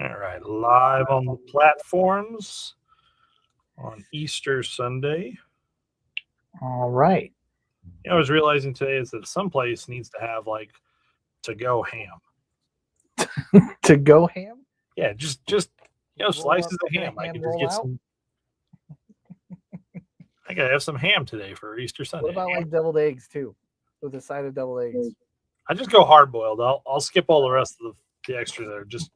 All right, live on the platforms on Easter Sunday. All right. I was realizing today is that some place needs to have like to-go ham. To go ham? Yeah, just Roll slices up of and ham. I ham could just roll get out? some. I gotta have some ham today for Easter Sunday. What about like deviled eggs too? With a side of deviled eggs. I just go hard boiled. I'll skip all the rest of the extra there. Just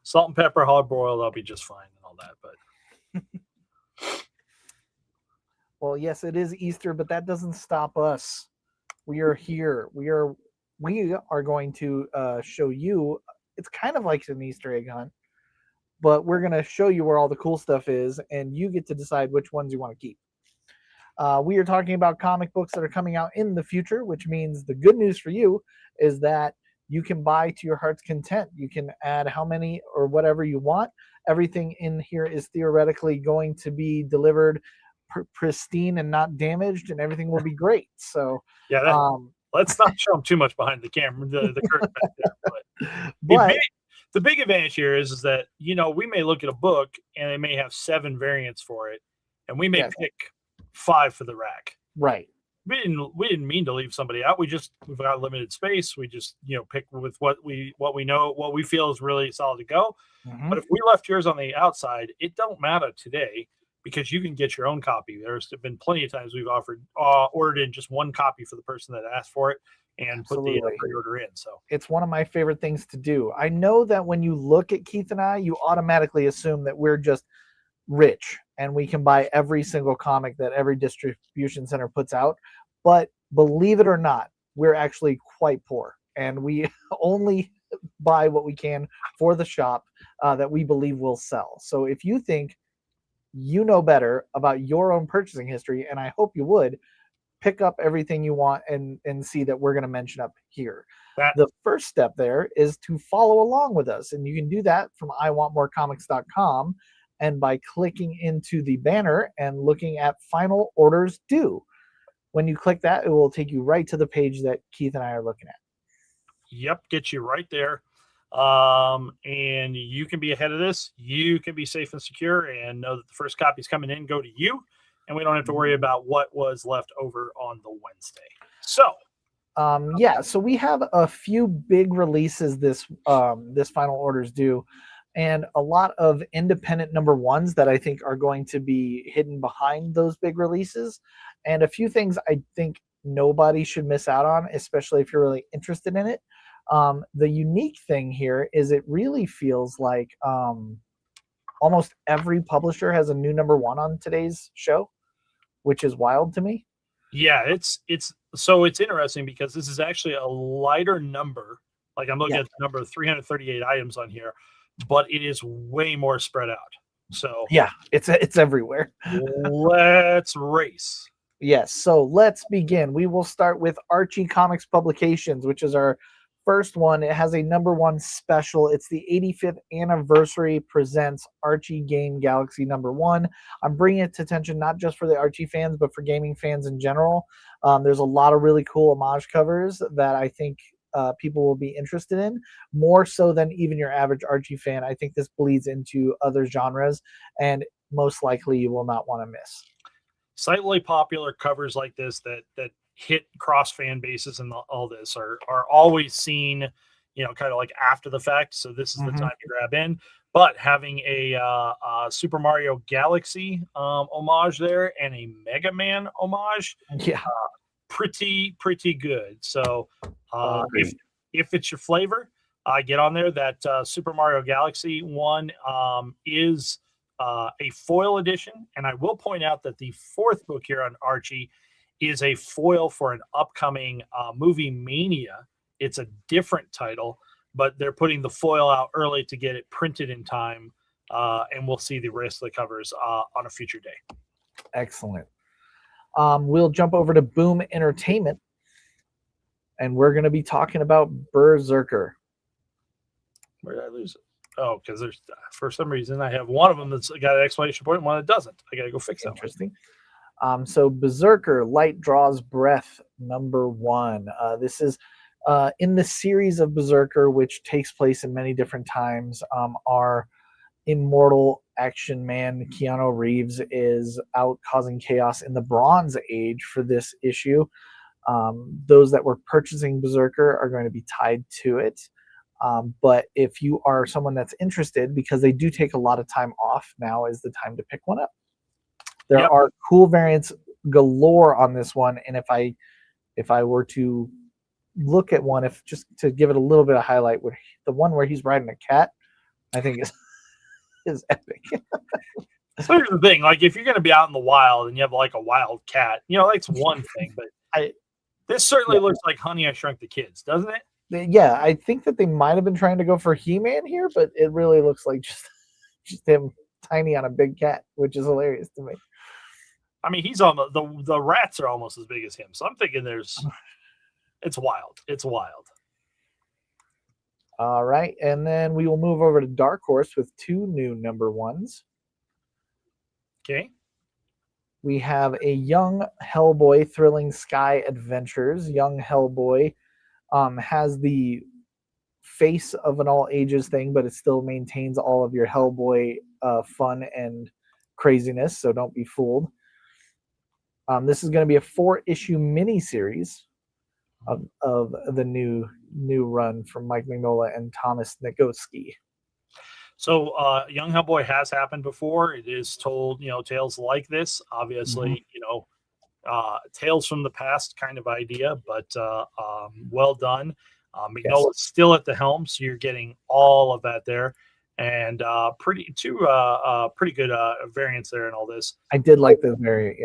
salt and pepper, hard boiled. I'll be just fine and all that. But Well, yes, it is Easter, but that doesn't stop us. We are here. We are going to show you. It's kind of like an Easter egg hunt, but we're going to show you where all the cool stuff is, and you get to decide which ones you want to keep. We are talking about comic books that are coming out in the future, which means the good news for you is that you can buy to your heart's content. You can add how many or whatever you want. Everything in here is theoretically going to be delivered pristine and not damaged, and everything will be great. So, yeah, let's not show them too much behind the camera, the curtain back there. But the big advantage here is that we may look at a book and they may have 7 variants for it, and we may pick 5 for the rack. Right. We didn't mean to leave somebody out. We've got limited space. We just pick with what we know, what we feel is really solid to go. Mm-hmm. But if we left yours on the outside, it don't matter today because you can get your own copy. There's been plenty of times we've ordered in just one copy for the person that asked for it and Absolutely. Put the pre-order in. So it's one of my favorite things to do. I know that when you look at Keith and I, you automatically assume that we're just rich and we can buy every single comic that every distribution center puts out. But believe it or not, we're actually quite poor, and we only buy what we can for the shop that we believe will sell. So if you think you know better about your own purchasing history, and I hope you would, pick up everything you want and see that we're going to mention up here. The first step there is to follow along with us, and you can do that from iwantmorecomics.com and by clicking into the banner and looking at final orders due. When you click that, it will take you right to the page that Keith and I are looking at. Yep, get you right there. And you can be ahead of this. You can be safe and secure and know that the first copies coming in go to you, and we don't have to worry about what was left over on the Wednesday. So so we have a few big releases this final orders due, and a lot of independent number ones that I think are going to be hidden behind those big releases, and a few things I think nobody should miss out on, especially if you're really interested in it. The unique thing here is it really feels like almost every publisher has a new number one on today's show, which is wild to me. Yeah, it's interesting because this is actually a lighter number. Like I'm looking at the number of 338 items on here, but it is way more spread out. So yeah, it's everywhere. Let's race. Yes, so let's begin. We will start with Archie Comics Publications, which is our first one. It has a number one special. It's the 85th anniversary presents Archie Game Galaxy number one. I'm bringing it to attention not just for the Archie fans, but for gaming fans in general. There's a lot of really cool homage covers that I think people will be interested in, more so than even your average Archie fan. I think this bleeds into other genres, and most likely you will not want to miss. Slightly popular covers like this that hit cross fan bases and all this are always seen, kind of like after the fact. So this is the time to grab in. But having a Super Mario Galaxy homage there and a Mega Man homage, pretty good. So if it's your flavor, get on there. That Super Mario Galaxy one is a foil edition, and I will point out that the 4th book here on Archie is a foil for an upcoming movie Mania. It's a different title, but they're putting the foil out early to get it printed in time, and we'll see the rest of the covers on a future day. Excellent. We'll jump over to Boom Entertainment, and we're going to be talking about Berserker. Where did I lose it? Oh, because there's for some reason I have one of them that's got an exclamation point and one that doesn't. I got to go fix that. Interesting. So Berserker, Light Draws Breath, number one. This is In the series of Berserker, which takes place in many different times, our immortal action man Keanu Reeves is out causing chaos in the Bronze Age for this issue. Those that were purchasing Berserker are going to be tied to it. But if you are someone that's interested, because they do take a lot of time off, now is the time to pick one up. There are cool variants galore on this one, and if I were to look at one, if just to give it a little bit of highlight, the one where he's riding a cat, I think is epic. So here's the thing: like, if you're going to be out in the wild and you have like a wild cat, that's one thing. But this certainly looks like Honey, I Shrunk the Kids, doesn't it? Yeah, I think that they might have been trying to go for He-Man here, but it really looks like just him tiny on a big cat, which is hilarious to me. I mean, he's almost the rats are almost as big as him, so I'm thinking it's wild. It's wild. All right, and then we will move over to Dark Horse with 2 new number 1s. Okay. We have a Young Hellboy Thrilling Sky Adventures. Young Hellboy has the face of an all ages thing, but it still maintains all of your Hellboy fun and craziness, so don't be fooled. This is going to be a 4-issue mini-series of the new run from Mike Mignola and Thomas Nagoski. So Young Hellboy has happened before. It is told, tales like this, obviously, tales from the past kind of idea, but well done. Mignola's still at the helm, so you're getting all of that there, and pretty good variants there and all this. I did like the variant,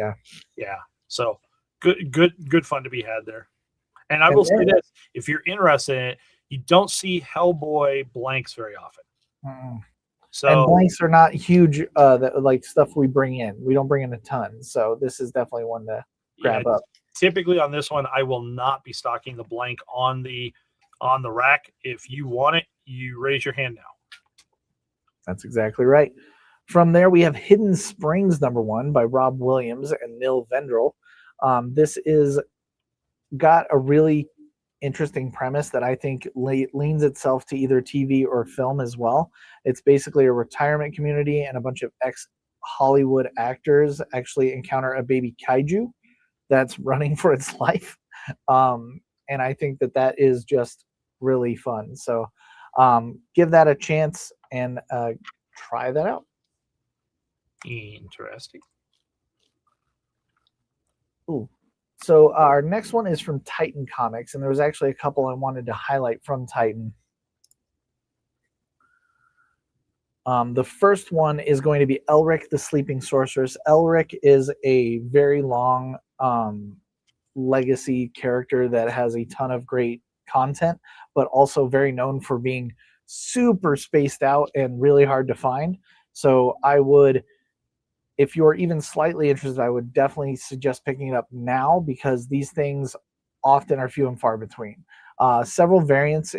yeah. So good fun to be had there. And I will say this: if you're interested in it, you don't see Hellboy blanks very often. So and blanks are not huge. That like stuff we bring in. We don't bring in a ton, so this is definitely one to grab up. Typically on this one, I will not be stocking the blank on the rack. If you want it, you raise your hand now. That's exactly right. From there, we have Hidden Springs number 1 by Rob Williams and Nil Vendrell. This is got a really interesting premise that I think leans itself to either TV or film as well. It's basically a retirement community, and a bunch of ex-Hollywood actors actually encounter a baby kaiju that's running for its life. And I think that is just really fun. So give that a chance and try that out. Interesting. Ooh. So our next one is from Titan Comics, and there was actually a couple I wanted to highlight from Titan. The first one is going to be Elric the Sleeping Sorceress. Elric is a very long legacy character that has a ton of great content, but also very known for being super spaced out and really hard to find. So I would, if you're even slightly interested, I would definitely suggest picking it up now, because these things often are few and far between. Several variants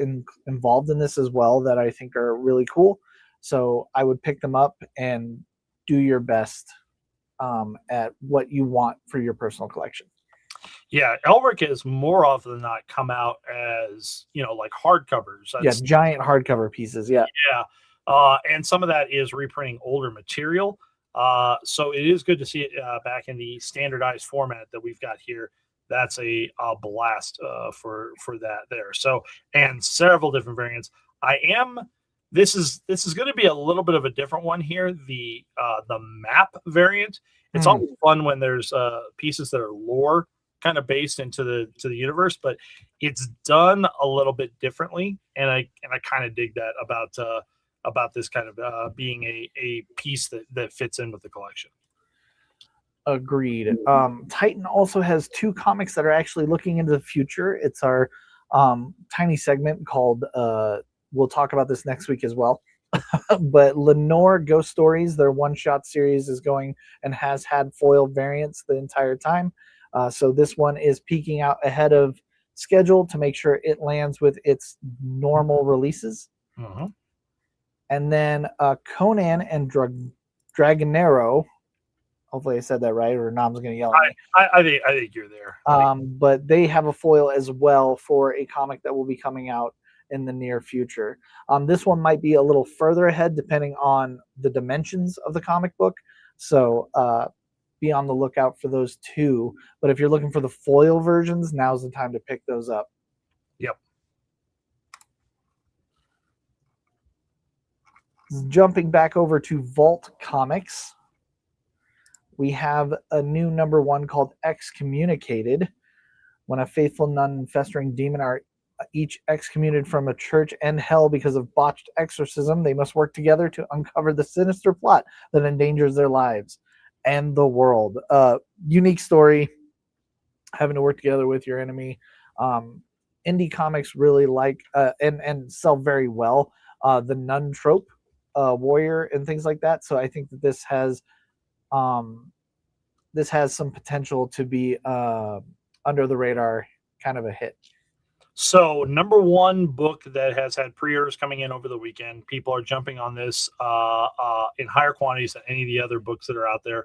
involved in this as well that I think are really cool. So I would pick them up and do your best at what you want for your personal collection. Yeah, Elric has more often than not come out as, like hardcovers. Giant hardcover pieces. Yeah. And some of that is reprinting older material. So it is good to see it back in the standardized format that we've got here. That's a blast for that there. So, and several different variants. This is going to be a little bit of a different one here. The map variant. It's always fun when there's pieces that are lore kind of based into the universe, but it's done a little bit differently, and I kind of dig that about this kind of being a piece that fits in with the collection. Agreed. Titan also has 2 comics that are actually looking into the future. It's our tiny segment called we'll talk about this next week as well. But Lenore Ghost Stories, their one-shot series, is going and has had foil variants the entire time. So this one is peeking out ahead of schedule to make sure it lands with its normal releases. Mm-hmm. And then Conan and Dragonero Hopefully I said that right, or Nam's going to yell at me. I think you're there. But they have a foil as well for a comic that will be coming out in the near future. This one might be a little further ahead depending on the dimensions of the comic book. So be on the lookout for those two. But if you're looking for the foil versions, now's the time to pick those up. Yep. Jumping back over to Vault Comics, we have a new number 1 called Excommunicated. When a faithful nun and festering demon are each excommunicated from a church and hell because of botched exorcism, they must work together to uncover the sinister plot that endangers their lives and the world. Unique story, having to work together with your enemy. Indie comics really like and sell very well the nun trope, warrior, and things like that. So I think that this has some potential to be under the radar kind of a hit. So number 1 book that has had pre-orders coming in over the weekend. People are jumping on this in higher quantities than any of the other books that are out there.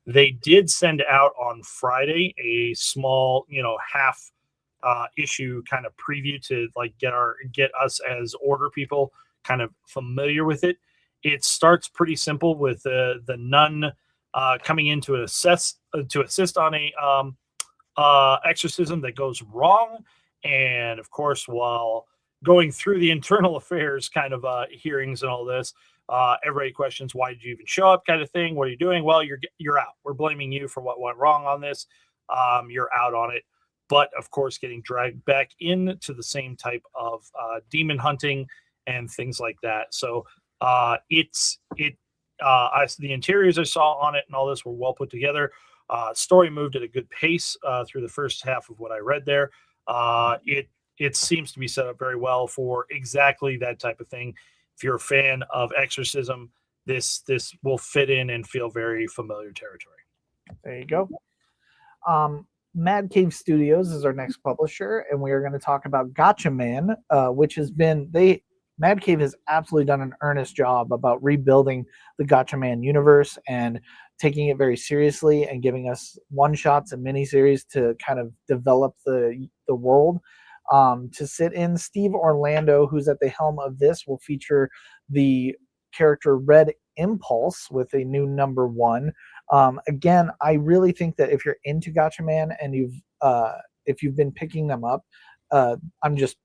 They did send out on Friday a small, half issue kind of preview to like get us as order people kind of familiar with it. It starts pretty simple with the nun coming in to assist on a exorcism that goes wrong. And of course, while going through the internal affairs kind of hearings and all this, everybody questions, why did you even show up, kind of thing? What are you doing? Well, you're out. We're blaming you for what went wrong on this. You're out on it. But of course, getting dragged back into the same type of demon hunting and things like that. So the interiors I saw on it and all this were well put together. Story moved at a good pace through the first half of what I read there. It seems to be set up very well for exactly that type of thing. If you're a fan of exorcism, this will fit in and feel very familiar territory. There you go. Mad Cave Studios is our next publisher, and we are going to talk about Gotcha Man, which has been Mad Cave has absolutely done an earnest job about rebuilding the Gotcha Man universe and taking it very seriously and giving us one-shots and miniseries to kind of develop the world. To sit in, Steve Orlando, who's at the helm of this, will feature the character Red Impulse with a new number 1. Again, I really think that if you're into Gotcha Man and if you've been picking them up, I'm just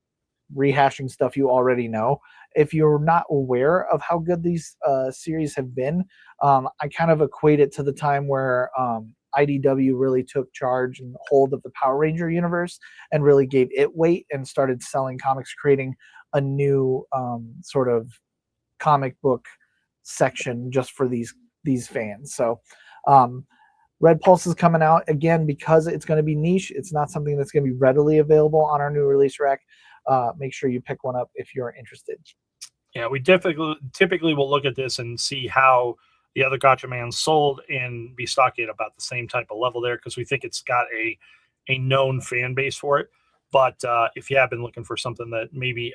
rehashing stuff you already know. If you're not aware of how good these series have been, I kind of equate it to the time where IDW really took charge and hold of the Power Ranger universe and really gave it weight and started selling comics, creating a new sort of comic book section just for these fans. So Red Pulse is coming out again because it's going to be niche. It's not something that's going to be readily available on our new release rack. Make sure you pick one up if you're interested. Yeah, we typically will look at this and see how the other Gotcha Man sold and be stocking at about the same type of level there because we think it's got a known fan base for it. But if you have been looking for something that maybe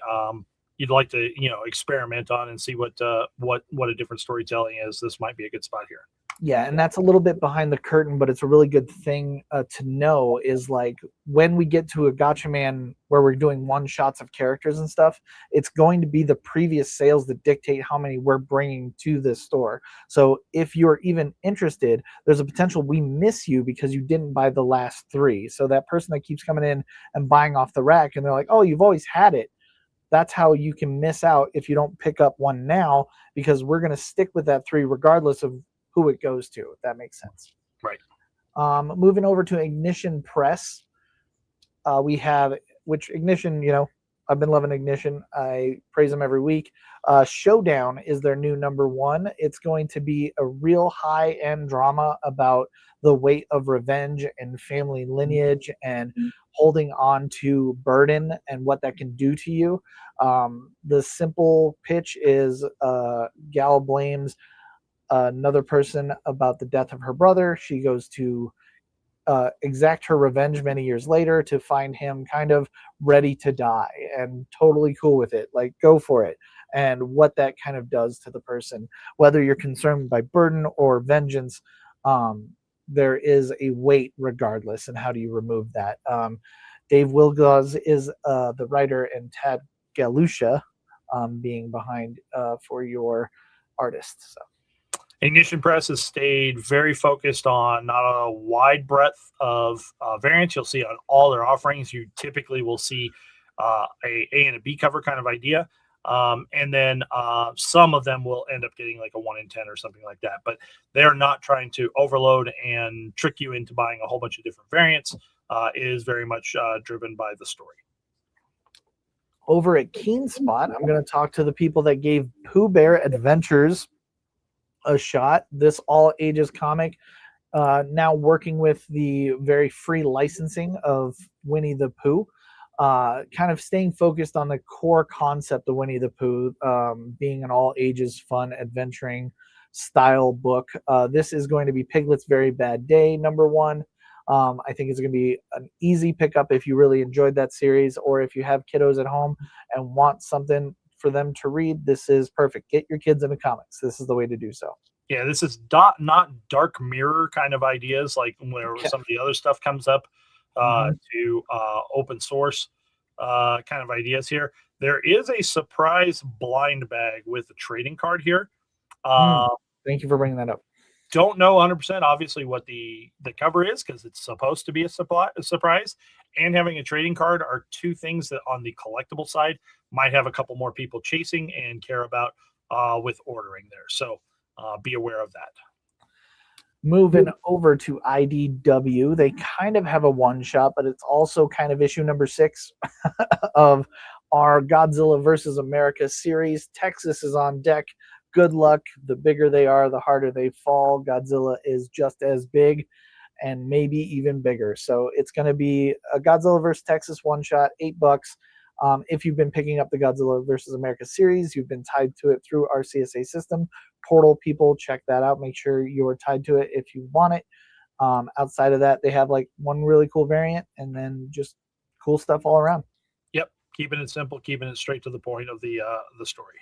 you'd like to experiment on and see what a different storytelling is, this might be a good spot here. Yeah, and that's a little bit behind the curtain, but it's a really good thing to know is like when we get to a Gotcha Man where we're doing one-shots of characters and stuff, it's going to be the previous sales that dictate how many we're bringing to this store. So if you're even interested, there's a potential we miss you because you didn't buy the last 3. So that person that keeps coming in and buying off the rack and they're like, oh, you've always had it. That's how you can miss out if you don't pick up one now because we're going to stick with that 3 regardless of who it goes to, if that makes sense. Right. Moving over to Ignition Press, we have, which Ignition, I've been loving Ignition. I praise them every week. Showdown is their new number 1. It's going to be a real high-end drama about the weight of revenge and family lineage and holding on to burden and what that can do to you. The simple pitch is Gal blames another person about the death of her brother. She goes to exact her revenge many years later to find him kind of ready to die and totally cool with it. Like, go for it. And what that kind of does to the person, whether you're concerned by burden or vengeance, there is a weight regardless. And how do you remove that? Dave Wilgaz is the writer, and Tad Galusha being behind for your artist. So. Ignition Press has stayed very focused on not a wide breadth of variants. You'll see on all their offerings, you typically will see a and a B cover kind of idea. And then some of them will end up getting like a 1 in 10 or something like that. But they're not trying to overload and trick you into buying a whole bunch of different variants. It is very much driven by the story. Over at Keen Spot, I'm going to talk to the people that gave Pooh Bear Adventures a shot. This all ages comic, now working with the very free licensing of Winnie the Pooh, kind of staying focused on the core concept of Winnie the Pooh, being an all ages fun adventuring style book. This is going to be Piglet's Very Bad Day #1. I think it's going to be an easy pickup if you really enjoyed that series, or if you have kiddos at home and want something for them to read. This is perfect. Get your kids into comics. This is the way to do so. Yeah, this is not dark mirror kind of ideas like where some of the other stuff comes up to open source kind of ideas here. There is a surprise blind bag with a trading card here. Thank you for bringing that up. Don't know 100% obviously what the cover is, because it's supposed to be a surprise, and having a trading card are two things that on the collectible side might have a couple more people chasing and care about with ordering there. So be aware of that. Moving over to IDW, they kind of have a one shot, but it's also kind of issue #6 of our Godzilla versus America series. Texas is on deck. Good luck. The bigger they are, the harder they fall. Godzilla is just as big and maybe even bigger. So it's going to be a Godzilla versus Texas one shot, $8. If you've been picking up the Godzilla versus America series, you've been tied to it through our CSA system. Portal people, check that out. Make sure you're tied to it if you want it. Outside of that, they have like one really cool variant and then just cool stuff all around. Yep. Keeping it simple, keeping it straight to the point of the story.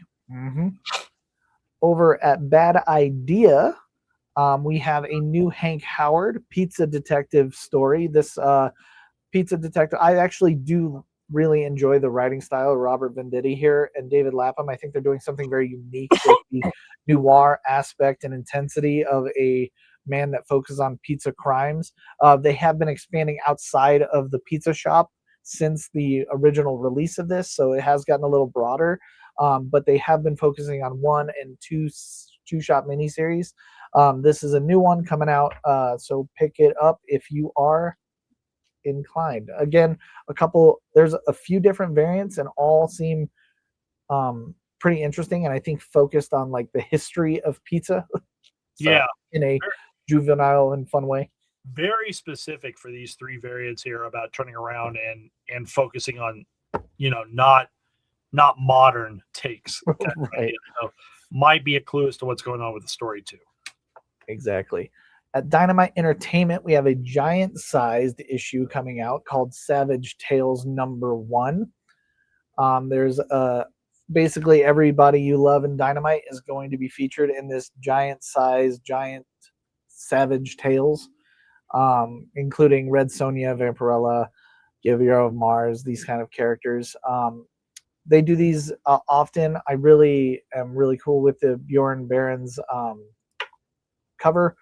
Over at Bad Idea, we have a new Hank Howard Pizza Detective story. This Pizza Detective, I actually do really enjoy the writing style of Robert Venditti here and David Lapham. I think they're doing something very unique with the noir aspect and intensity of a man that focuses on pizza crimes. They have been expanding outside of the pizza shop since the original release of this, so it has gotten a little broader. But they have been focusing on 1 and 2 shop miniseries. This is a new one coming out, so pick it up if you are inclined. Again, there's a few different variants and all seem pretty interesting, and I think focused on like the history of pizza. In a juvenile and fun way. Very specific for these 3 variants here about turning around and focusing on, not modern takes. Right. So might be a clue as to what's going on with the story too. Exactly. At Dynamite Entertainment, we have a giant-sized issue coming out called Savage Tales #1. There's basically everybody you love in Dynamite is going to be featured in this giant-sized, giant Savage Tales, including Red Sonja, Vampirella, Gaviria of Mars, these kind of characters. They do these often. I really am really cool with the Bjorn Barons cover.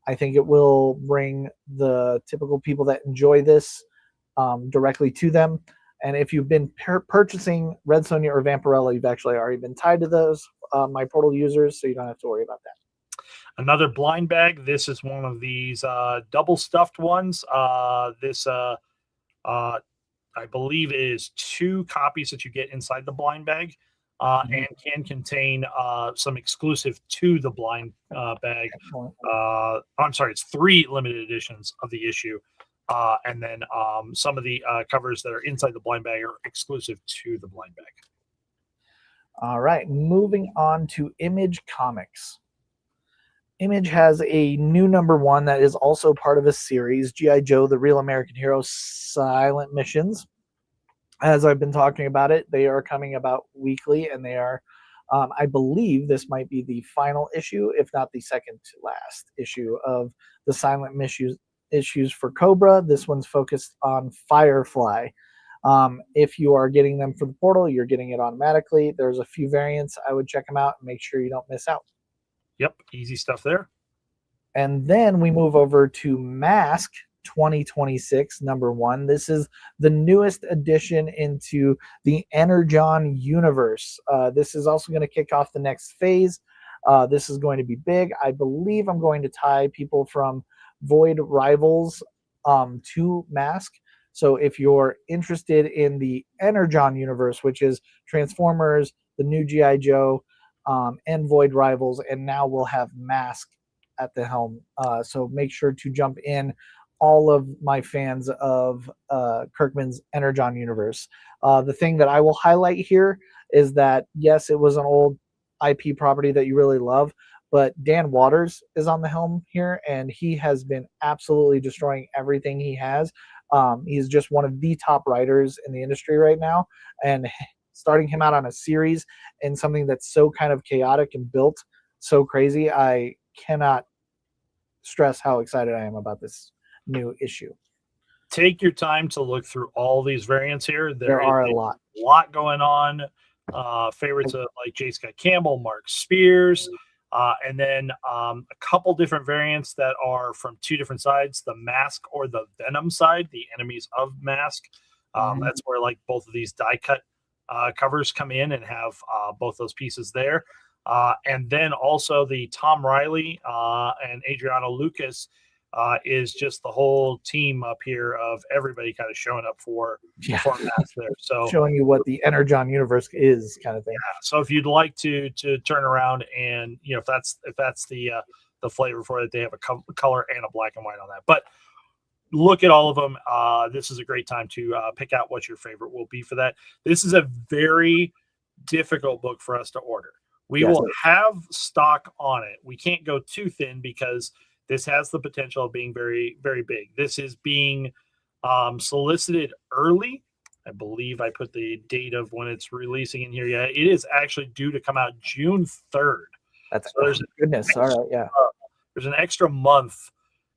I think it will bring the typical people that enjoy this directly to them. And if you've been purchasing Red Sonja or Vampirella, you've actually already been tied to those My Portal users, so you don't have to worry about that. Another blind bag. This is one of these double stuffed ones. I believe it is 2 copies that you get inside the blind bag, and can contain some exclusive to the blind bag. I'm sorry, it's 3 limited editions of the issue. And then some of the covers that are inside the blind bag are exclusive to the blind bag. All right, moving on to Image Comics. Image has a new #1 that is also part of a series, G.I. Joe, The Real American Hero Silent Missions. As I've been talking about it, they are coming about weekly, and they are I believe this might be the final issue, if not the second to last issue of the silent issues for Cobra. This one's focused on Firefly. If you are getting them for the portal, you're getting it automatically. There's a few variants. I would check them out and make sure you don't miss out. Yep, easy stuff there. And then we move over to Mask 2026 #1. This is the newest addition into the Energon universe. This is also going to kick off the next phase. This is going to be big. I believe I'm going to tie people from Void Rivals to Mask. So if you're interested in the Energon universe, which is Transformers, the new G.I. Joe, and Void Rivals, and now we'll have Mask at the helm. So make sure to jump in, all of my fans of Kirkman's Energon universe. The thing that I will highlight here is that, yes, it was an old IP property that you really love, but Dan Waters is on the helm here, and he has been absolutely destroying everything he has. He's just one of the top writers in the industry right now, and starting him out on a series and something that's so kind of chaotic and built so crazy, I cannot stress how excited I am about this new issue. Take your time to look through all these variants here. There are a lot going on. Favorites of like J. Scott Campbell, Mark Spears, and then a couple different variants that are from two different sides, the Mask or the Venom side, the enemies of Mask. That's where like both of these die cut covers come in and have both those pieces there. And then also the Tom Riley and Adriano Lucas is just the whole team up here of everybody kind of showing up for Mask there. So showing you what the Energon universe is, kind of thing. Yeah. So if you'd like to turn around and if that's the flavor for it, they have a color and a black and white on that. But look at all of them. This is a great time to pick out what your favorite will be for that. This is a very difficult book for us to order. We will have stock on it. We can't go too thin because this has the potential of being very, very big. This is being solicited early. I believe I put the date of when it's releasing in here. Yeah, it is actually due to come out June 3rd. That's goodness. All right, yeah. There's an extra month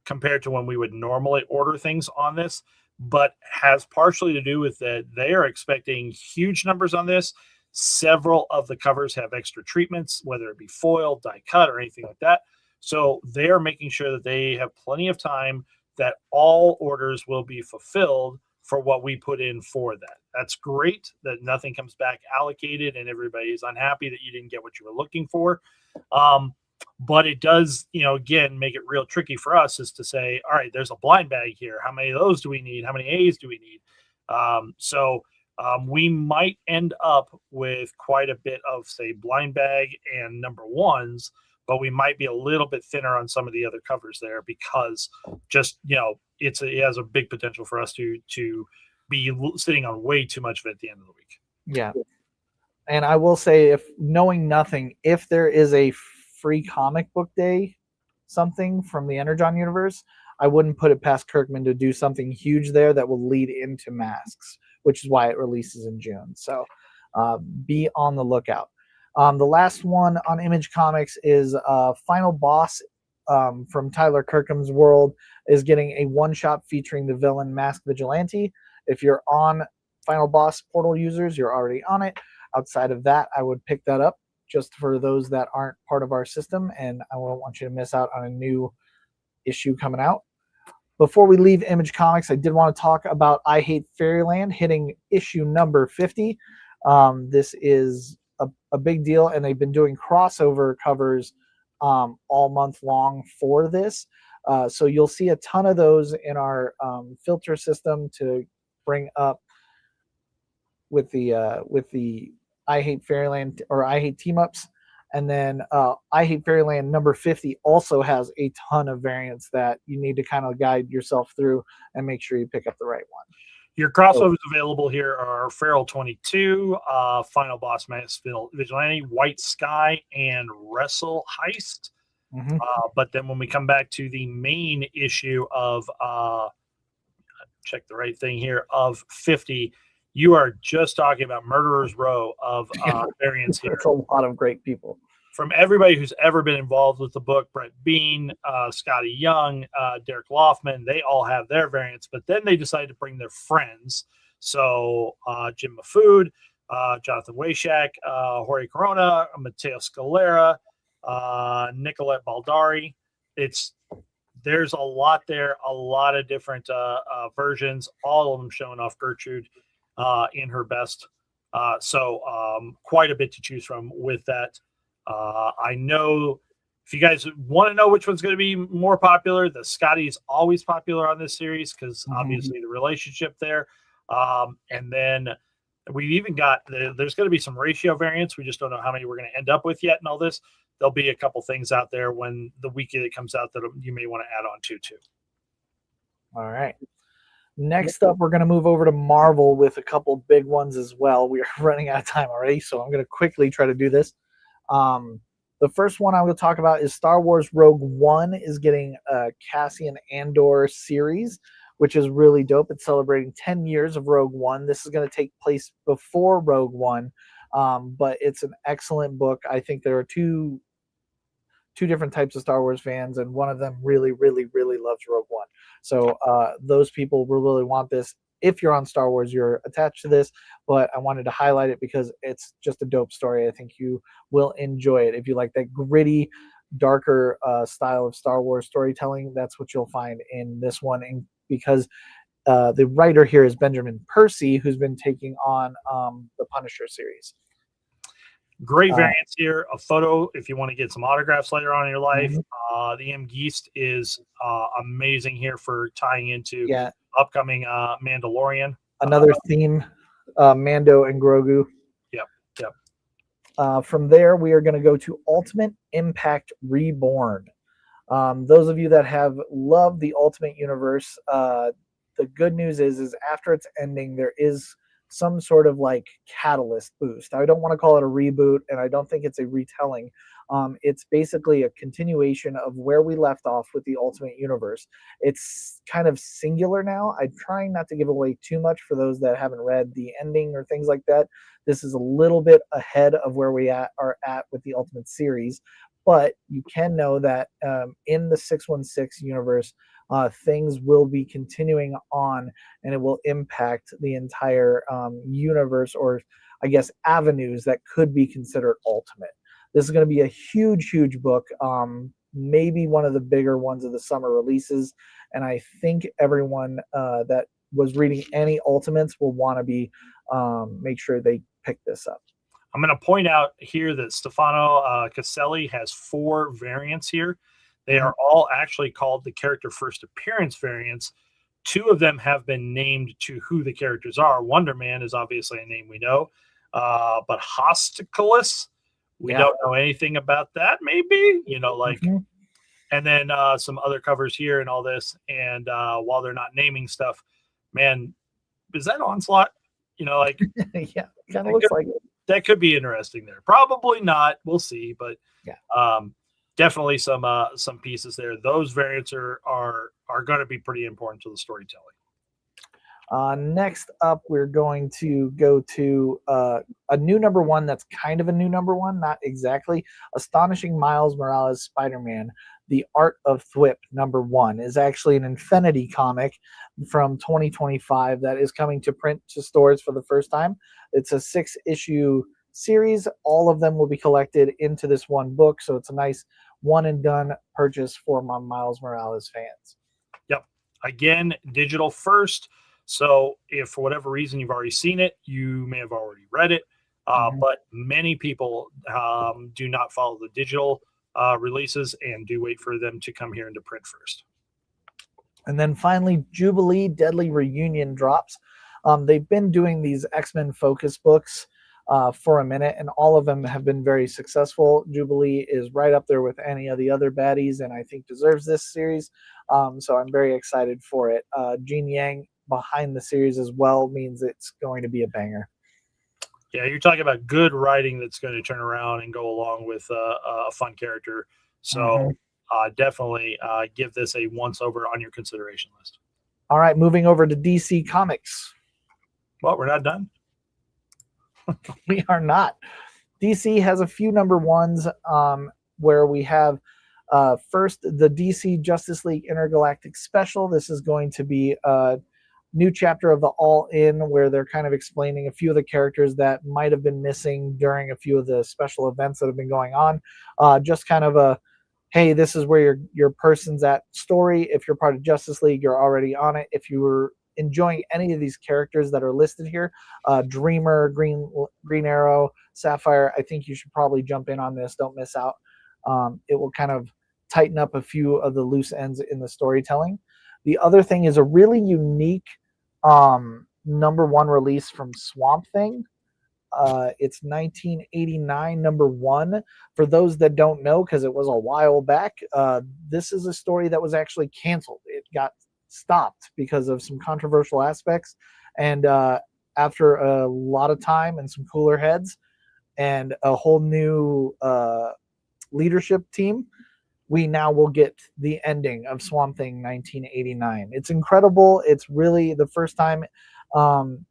compared to when we would normally order things on this, but has partially to do with that they are expecting huge numbers on this. Several of the covers have extra treatments, whether it be foil, die cut, or anything like that. So they are making sure that they have plenty of time that all orders will be fulfilled for what we put in for that. That's great that nothing comes back allocated and everybody's unhappy that you didn't get what you were looking for. But it does, again, make it real tricky for us is to say, all right, there's a blind bag here. How many of those do we need? How many A's do we need? We might end up with quite a bit of, say, blind bag and #1s, but we might be a little bit thinner on some of the other covers there because just, it has a big potential for us to be sitting on way too much of it at the end of the week. Yeah. And I will say, if knowing nothing, if there is a free comic book day, something from the Energon universe, I wouldn't put it past Kirkman to do something huge there that will lead into Masks, which is why it releases in June. So be on the lookout. The last one on Image Comics is Final Boss from Tyler Kirkham's world is getting a one-shot featuring the villain Mask Vigilante. If you're on Final Boss portal users, you're already on it. Outside of that, I would pick that up just for those that aren't part of our system, and I won't want you to miss out on a new issue coming out. Before we leave Image Comics, I did want to talk about I Hate Fairyland hitting issue number 50. This is a big deal, and they've been doing crossover covers all month long for this. So you'll see a ton of those in our filter system to bring up with the I Hate Fairyland or I Hate Team Ups. And then I Hate Fairyland number 50 also has a ton of variants that you need to kind of guide yourself through and make sure you pick up the right one. Your crossovers available here are Feral 22, Final Boss Mask Vigilante, White Sky, and Wrestle Heist. Mm-hmm. But then when we come back to the main issue of check the right thing here of 50, you are just talking about murderer's row of variants here. It's a lot of great people. From everybody who's ever been involved with the book, Brett Bean, Scotty Young, Derek Loffman, they all have their variants, but then they decided to bring their friends. So Jim Mafood, Jonathan Wayshak, Jorge Corona, Mateo Scalera, Nicolette Baldari. There's a lot there, a lot of different versions, all of them showing off Gertrude in her best. So quite a bit to choose from with that. I know if you guys want to know which one's going to be more popular, the Scotty is always popular on this series because obviously the relationship there. And then we've even got there's going to be some ratio variants. We just don't know how many we're going to end up with yet and all this. There'll be a couple things out there when the weekly that comes out that you may want to add on to too. All right. Next up, we're going to move over to Marvel with a couple big ones as well. We are running out of time already, so I'm going to quickly try to do this. The first one I'm going to talk about is Star Wars Rogue One is getting a Cassian Andor series, which is really dope. It's celebrating 10 years of Rogue One. This is going to take place before Rogue One, but it's an excellent book. I think there are two different types of Star Wars fans, and one of them really, really, really loves Rogue One. So those people will really want this. If you're on Star Wars, you're attached to this, but I wanted to highlight it because it's just a dope story. I think you will enjoy it. If you like that gritty, darker style of Star Wars storytelling, that's what you'll find in this one. And because the writer here is Benjamin Percy, who's been taking on the Punisher series. Great variants here. A photo if you want to get some autographs later on in your life. The M. Geist is amazing here for tying into upcoming Mandalorian. Another theme, Mando and Grogu. Yep. From there, we are going to go to Ultimate Impact Reborn. Those of you that have loved the Ultimate Universe, the good news is after its ending, there is some sort of like catalyst boost. I don't want to call it a reboot, and I don't think it's a retelling. It's basically a continuation of where we left off with the Ultimate Universe. It's kind of singular now. I'm trying not to give away too much for those that haven't read the ending or things like that. This is a little bit ahead of where we are at with the Ultimate series, but you can know that in the 616 universe, things will be continuing on, and it will impact the entire universe, or I guess avenues that could be considered ultimate. This is going to be a huge, huge book, maybe one of the bigger ones of the summer releases, and I think everyone that was reading any Ultimates will want to be make sure they pick this up. I'm going to point out here that Stefano Caselli has 4 variants here. They are all actually called the character first appearance variants. 2 of them have been named to who the characters are. Wonder Man is obviously a name we know, but Hosticulus, we don't know anything about that. Maybe, and then some other covers here and all this. And while they're not naming stuff, man, is that Onslaught? Yeah, kind of looks like it. That could be interesting there. Probably not. We'll see, but definitely some pieces there. Those variants are going to be pretty important to the storytelling. Next up, we're going to go to a new number 1 that's kind of a new number 1, not exactly. Astonishing Miles Morales Spider-Man, The Art of Thwip, number 1, is actually an Infinity comic from 2025 that is coming to print to stores for the first time. It's a 6-issue series. All of them will be collected into this one book, so it's a nice one-and-done purchase for my Miles Morales fans. Yep. Again, digital first. So if for whatever reason you've already seen it, you may have already read it, but many people do not follow the digital releases and do wait for them to come here into print first. And then finally, Jubilee Deadly Reunion drops. They've been doing these X-Men focus books for a minute, and all of them have been very successful. Jubilee is right up there with any of the other baddies, and I think deserves this series. So I'm very excited for it. Gene Yang behind the series as well means it's going to be a banger. Yeah, you're talking about good writing that's going to turn around and go along with a fun character. So definitely give this a once over on your consideration list. All right, moving over to DC Comics. Well, we're not done. We are not. DC has a few number ones where we have first the DC Justice League Intergalactic Special. This is going to be a new chapter of the All In, where they're kind of explaining a few of the characters that might have been missing during a few of the special events that have been going on. Just kind of a, hey, this is where your person's at story. If you're part of Justice League, you're already on it. If you were enjoying any of these characters that are listed here, Dreamer, Green Arrow, Sapphire, I think you should probably jump in on this. Don't miss out. It will kind of tighten up a few of the loose ends in the storytelling. The other thing is a really unique number one release from Swamp Thing. It's 1989 number one. For those that don't know, because it was a while back, this is a story that was actually canceled. It got stopped because of some controversial aspects, and after a lot of time and some cooler heads and a whole new leadership team, we now will get the ending of Swamp Thing 1989. It's incredible. It's really the first time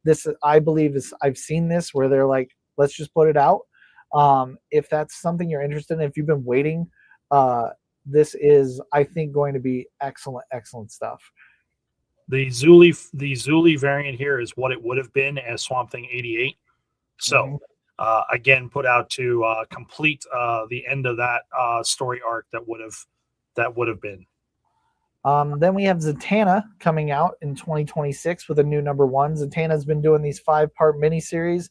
this, I believe, is I've seen this where they're like, let's just put it out. If that's something you're interested in, if you've been waiting, this is, I think, going to be excellent stuff. The Zuli variant here is what it would have been as Swamp Thing 88. So again, put out to complete the end of that story arc that would have been. Then we have Zatanna coming out in 2026 with a new number one. Zatanna's been doing these 5-part miniseries.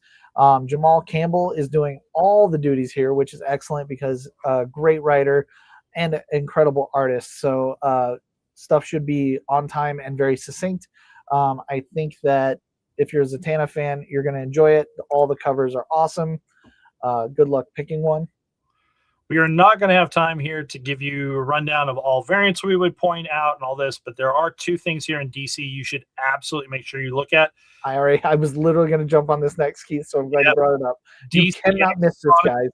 Jamal Campbell is doing all the duties here, which is excellent because great writer and incredible artist. So stuff should be on time and very succinct. I think that if you're a Zatanna fan, you're going to enjoy it. All the covers are awesome. Good luck picking one. We are not going to have time here to give you a rundown of all variants we would point out and all this, but there are 2 things here in DC you should absolutely make sure you look at. I was literally going to jump on this next, Keith, so I'm glad you brought it up. You cannot miss this, guys.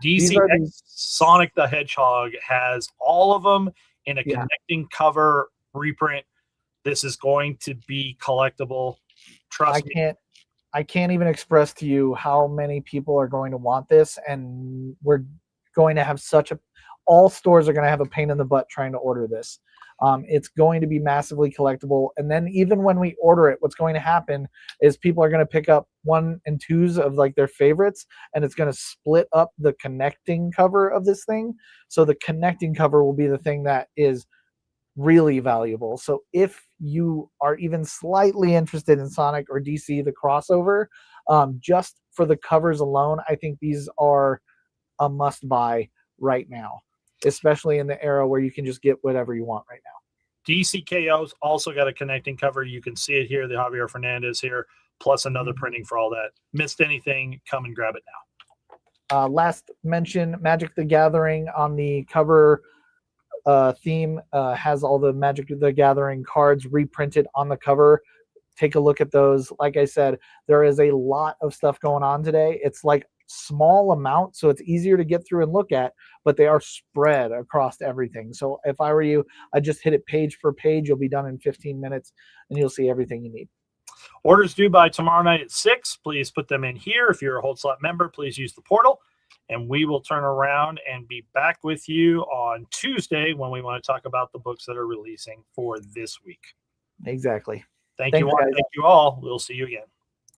DC Sonic the Hedgehog has all of them in a connecting cover reprint. This is going to be collectible. Trust me. I can't even express to you how many people are going to want this, and we're going to have all stores are going to have a pain in the butt trying to order this. It's going to be massively collectible. And then even when we order it, what's going to happen is people are going to pick up 1 and 2s of like their favorites, and it's going to split up the connecting cover of this thing. So the connecting cover will be the thing that is really valuable. So if you are even slightly interested in Sonic or DC, the crossover, just for the covers alone, I think these are a must buy right now, especially in the era where you can just get whatever you want right now. DCKO's also got a connecting cover. You can see it here, the Javier Fernandez here, plus another printing for all that. Missed anything, come and grab it now. Last mention, Magic the Gathering on the cover theme has all the Magic the Gathering cards reprinted on the cover. Take a look at those. Like I said, there is a lot of stuff going on today. It's like small amount, so it's easier to get through and look at, but they are spread across everything. So if I were you, I'd just hit it page for page. You'll be done in 15 minutes and you'll see everything you need. Orders due by tomorrow night at 6. Please put them in here. If you're a Hold Slot member, please use the portal, and we will turn around and be back with you on Tuesday when we want to talk about the books that are releasing for this week. Exactly. Thank you all. We'll see you again.